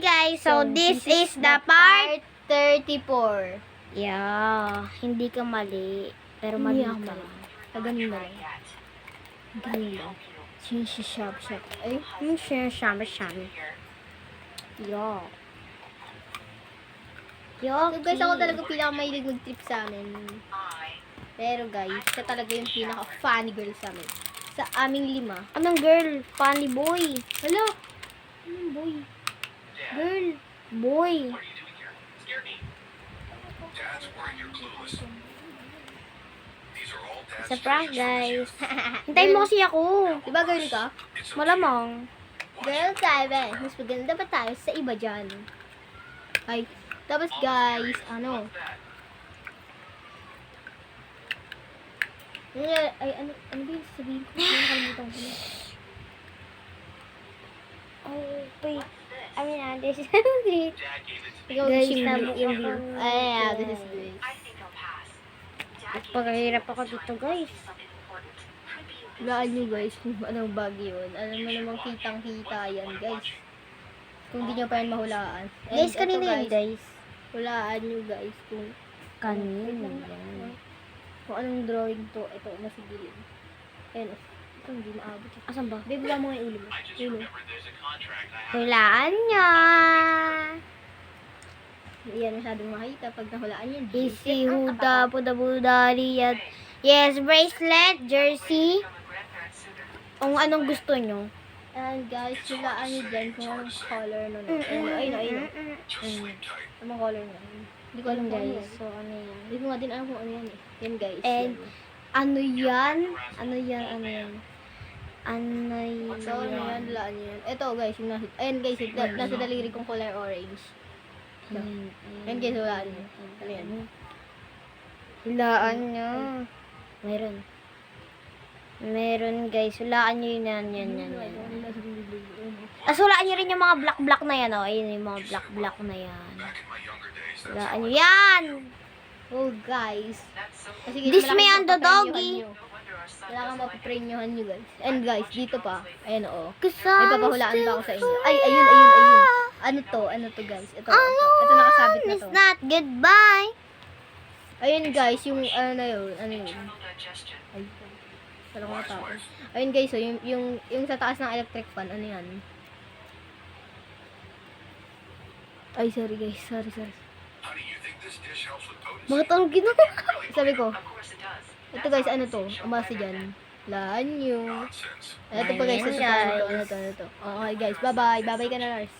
guys, so this is the part. 34. Yeah, hindi ka mali. Pero mali ka. Ganun na lang. Ganun lang. Shop. Ay, Yung sinasabi. Yo. Yo, so guys, ako talaga pinakamahilig mag-trip sa amin. Pero guys, siya talaga yung pinaka-funny girl sa amin. Sa aming 5. Anong girl? Funny boy. Hala! Anong boy? Girl! Boy. Sa prank, guys. Hintayin mo kasi ako. Diba girl ka? Malamang. Girl tayo, mas maganda pa tayo sa iba dyan. Ay, tapos guys, ano ba yung sabihin ko? Nakalimutan ko na. Oh, wait. I mean, this is great. Ikaw, Guys, yung nabuo view. ako. Ay, yeah, this is great. Pagkahirap ako dito, guys. Hulaan nyo guys kung anong bag yun. Alam mo namang kitang-kita yan guys. Kung di nyo pa yan mahulaan. And Guys, ito, kanina yun, guys. Hulaan nyo guys kung Kanina yan. kung anong drawing to. Ito, nasa gilid. Ayun, ito hindi maabot. Asan ba? Babe, wala mo nga yung ulo mo. Ulo. Hulaan niya. Hindi yan masyadong makita pag nahulaan yan. Easy huda, budali at yes, bracelet, jersey. Kung anong gusto nyo. And guys, hulaan nyo dyan kung anong color nun. Ayun. Anong color nun? Hindi ko alam Guys, guys. so ano yan? Hindi ko nga din alam kung ano yan eh. Yan guys. And yan. ano yan? Ano yan? So, ano yan? Hulaan nyo yan. Ito guys, yung nasa, ayun guys, nasa daliri kong color orange. Ayun guys, hulaan nyo. Ano yan? Hulaan nyo. Meron guys. Hulaan nyo yun. Yan. Tapos hulaan nyo rin yung mga black na yan. Oh. Ayun yung mga black na yan. Hulaan nyo yan. Oh guys. Kasi This malaki may yung ando doggy. papapremyohan nyo. Wala kang mapaprenyohan nyo guys. And guys, dito pa. Ayan oo. May Kasama papahulaan pa ako sa inyo. Ay, ayun. Ano to guys? Ito nakasabit na It's to. not goodbye. Ayun guys, yung ano na yun. Ay, walang matapos. Ayun guys, so, yung sa taas ng electric fan, ano yan? Ay, sorry guys, sorry. Bakit ang ginawa? Sabi ko, ito guys, ano to? Umasi dyan. Laan nyo. Ito pa guys, Ayan, sa ano to. Okay guys, bye-bye. Bye-bye ka na, Lars.